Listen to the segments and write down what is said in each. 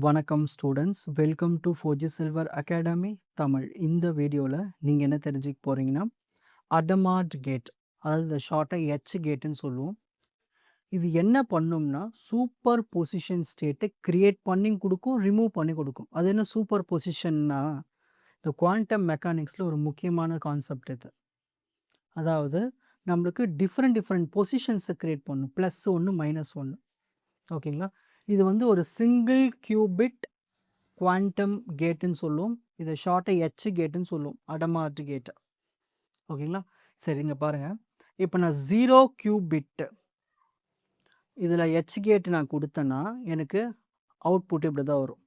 வணக்கம் students, welcome to Fauji silver academy Tamil. இந்த வீடியோவில் நீங்கள் என்ன தெரிஞ்சுக்க போகிறீங்கன்னா, அடமார்ட் கேட், அதாவது ஷார்ட்டாக எச் கேட்டுன்னு சொல்லுவோம். இது என்ன பண்ணும்னா சூப்பர் பொசிஷன் ஸ்டேட்டை கிரியேட் பண்ணி கொடுக்கும், ரிமூவ் பண்ணி கொடுக்கும். அது என்ன சூப்பர் பொசிஷன்னா, இந்த குவாண்டம் மெக்கானிக்ஸில் ஒரு முக்கியமான கான்செப்ட் இது. அதாவது நம்மளுக்கு டிஃப்ரெண்ட் பொசிஷன்ஸை கிரியேட் பண்ணும், ப்ளஸ் ஒன்று மைனஸ் ஒன்று. ஓகேங்களா? இது வந்து ஒரு சிங்கிள் கியூபிட் குவாண்டம் கேட்டுன்னு சொல்லுவோம். இதை ஷார்ட்டை எச் கேட்டுன்னு சொல்லுவோம், அடமார்ட் கேட்டு. ஓகேங்களா? சரி, இங்கே பாருங்கள். இப்போ நான் 0 கியூபிட் இதில் எச் கேட்டு நான் கொடுத்தேன்னா எனக்கு அவுட்புட் இப்படி தான் வரும்,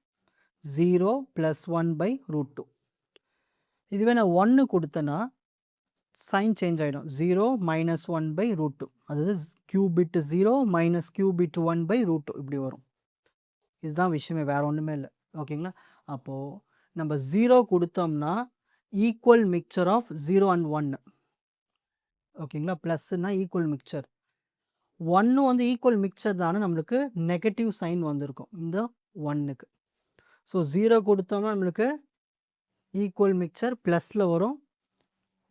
0 + 1/√2. இதுவே நான் 1 கொடுத்தேன்னா சைன் சேஞ்ச் ஆகிடும், 0 - 1/√2. அதாவது கியூபிட் 0 - கியூபிட் 1/√2 இப்படி வரும். இதுதான் விஷயமே, வேறு ஒன்றுமே இல்லை. ஓகேங்களா? அப்போது நம்ம 0 கொடுத்தோம்னா ஈக்குவல் மிக்சர் ஆஃப் 0 and 1. ஓகேங்களா? ப்ளஸ்னா ஈக்குவல் மிக்சர், 1 வந்து ஈக்குவல் மிக்சர் தானே, நம்மளுக்கு நெகட்டிவ் சைன் வந்திருக்கும் இந்த 1க்கு. ஸோ 0 கொடுத்தோம்னா நம்மளுக்கு ஈக்குவல் மிக்சர் ப்ளஸில் வரும்,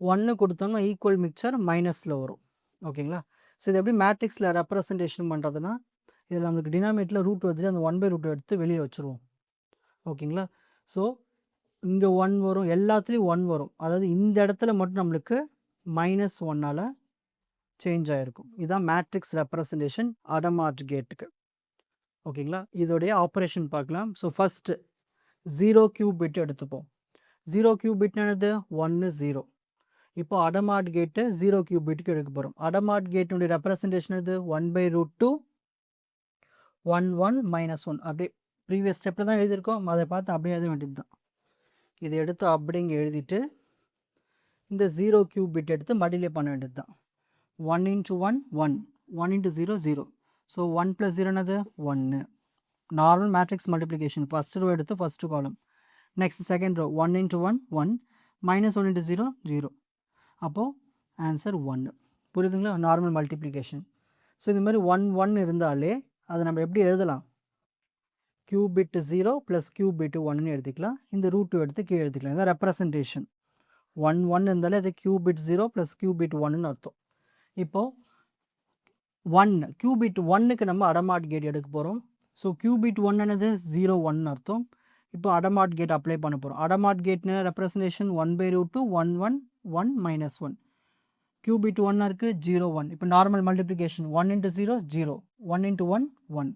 1 கொடுத்தோம்னா ஈக்குவல் மிக்சர் மைனஸில் வரும். ஓகேங்களா? ஸோ இது எப்படி மேட்ரிக்ஸில் ரெப்ரசன்டேஷன் பண்ணுறதுனா, இதில் நம்மளுக்கு டினாமினேட்டரில் ரூட் வருது, அந்த 1/√2 எடுத்து வெளியே வச்சுருவோம். ஓகேங்களா? ஸோ இங்கே 1 வரும், எல்லாத்துலேயும் 1 வரும். அதாவது இந்த இடத்துல மட்டும் நம்மளுக்கு -1ஆல் சேஞ்ச் ஆகிருக்கும். இதுதான் மேட்ரிக்ஸ் ரெப்ரசன்டேஷன் அடமார்ட் கேட்டுக்கு. ஓகேங்களா? இதோடைய ஆப்ரேஷன் பார்க்கலாம். ஸோ ஃபஸ்ட்டு 0 கியூபிட் எடுத்துப்போம். 0 கியூபிட்னானது 1 0. இப்போ அடமார்ட் கேட்டு 0 கியூபிட்டுக்கு எடுக்க போகிறோம். அடமார்ட் கேட்டுடைய ரெப்ரசன்டேஷன் இது 1/√2 1 1 -1. அப்படியே ப்ரீவியஸ் ஸ்டெப்பில் தான் எழுதியிருக்கோம், அதை பார்த்து அப்படியே எழுத வேண்டியது தான். இதை எடுத்து அப்படி இங்கே எழுதிட்டு இந்த 0 கியூபிட் எடுத்து மல்டிப்ளை பண்ண வேண்டியது தான். 1 × 1 1, 1 × 0 0. ஸோ 1 + 0 என்னது 1. Normal matrix multiplication, first row எடுத்து first column. Next second row 1 × 1 1, -1 × 0 0. அப்போது ஆன்சர் 1. புரியுதுங்களா? Normal multiplication. ஸோ இது மாதிரி 1 1 இருந்தாலே அதை நம்ம எப்படி எழுதலாம், கியூபிட் 0 + கியூபிட் 1ன்னு எழுதிக்கலாம். இந்த √2 எடுத்து கீழே எழுதிக்கலாம். இதான் ரெப்ரசன்டேஷன். 1 1 இருந்தாலே அது கியூபிட் 0 + கியூபிட் 1ன்னு அர்த்தம். இப்போது 1 கியூபிட் 1க்கு நம்ம அடமார்ட் கேட் எடுக்க போகிறோம். ஸோ கியூபிட் 1 என்னது 0 1 அர்த்தம். இப்போ அடமார்ட் கேட் அப்ளை பண்ண போகிறோம். அடமார்ட் கேட்னா ரெப்ரசன்டேஷன் 1/√2 1 1 1 -1. கியூபிட் 1 இருக்குது 0 1. இப்போ நார்மல் மல்டிப்ளிகேஷன் 1 × 0 0, 1 × 1 1,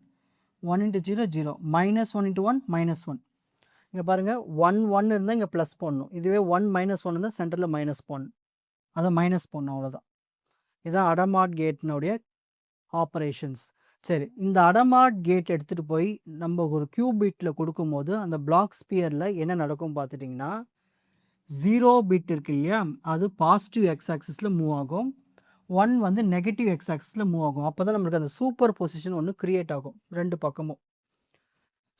1 × 0 0, -1 × 1 -1. இங்கே பாருங்கள், 1 1 இருந்தால் இங்கே ப்ளஸ் போடணும். இதுவே 1 -1 இருந்தால் சென்டரில் மைனஸ் போடணும். அதை மைனஸ் போடணும், அவ்வளோதான். இதுதான் அடமார்ட் கேட்னுடைய ஆப்ரேஷன்ஸ். சரி, இந்த அடமார்ட் கேட் எடுத்துகிட்டு போய் நம்ம ஒரு கியூபிட்டில் கொடுக்கும்போது அந்த பிளாக் ஸ்பியரில் என்ன நடக்கும் பார்த்துட்டிங்கன்னா, 0 பிட் இருக்கு இல்லையா, அது பாசிட்டிவ் எக்ஸ் ஆக்சிஸில் மூவ் ஆகும், 1 வந்து நெகட்டிவ் எக்ஸ் ஆக்சிஸில் மூவ் ஆகும். அப்போ தான் நம்மளுக்கு அந்த சூப்பர் பொசிஷன் ஒன்று க்ரியேட் ஆகும் ரெண்டு பக்கமும்.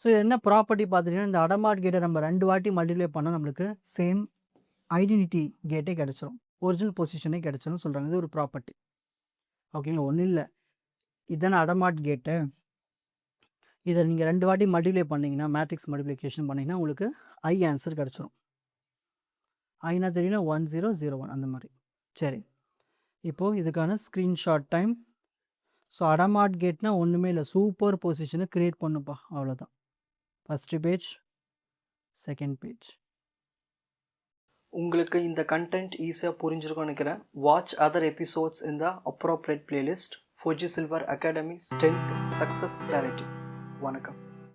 ஸோ என்ன ப்ராப்பர்ட்டி பார்த்துட்டிங்கன்னா, இந்த அடமார்ட் கேட்டை நம்ம 2 வாட்டி மல்டிப்ளை பண்ணால் நம்மளுக்கு சேம் ஐடென்டிட்டி கேட்டே கிடச்சிரும், ஒரிஜினல் பொசிஷனே கிடச்சிரும் சொல்கிறாங்க. இது ஒரு ப்ராப்பர்ட்டி. ஓகேங்களா? ஒன்றும் இல்லை, இதுதானே அடமார்ட் கேட்டு. இதை நீங்கள் 2 வாட்டி மல்டிப்ளை பண்ணிங்கன்னா, மேட்ரிக்ஸ் மல்டிப்ளிகேஷன் பண்ணிங்கன்னா உங்களுக்கு ஐ ஆன்சர் கிடச்சிரும். ஐனா தெரியுன்னா 1 0 0 1 அந்த மாதிரி. சரி, இப்போது இதுக்கான ஸ்க்ரீன்ஷாட் டைம். ஸோ அடமார்ட் கேட்னா ஒன்றுமே இல்லை, சூப்பர் பொசிஷனை க்ரியேட் பண்ணுப்பா, அவ்வளோதான். First page, second page. உங்களுக்கு இந்த கண்டென்ட் ஈஸியாக புரிஞ்சிருக்கும்னு நினைக்கிறேன். வாட்ச் அதர் எபிசோட்ஸ் இன் த appropriate playlist. Fauji silver academy strength success directive. வணக்கம்.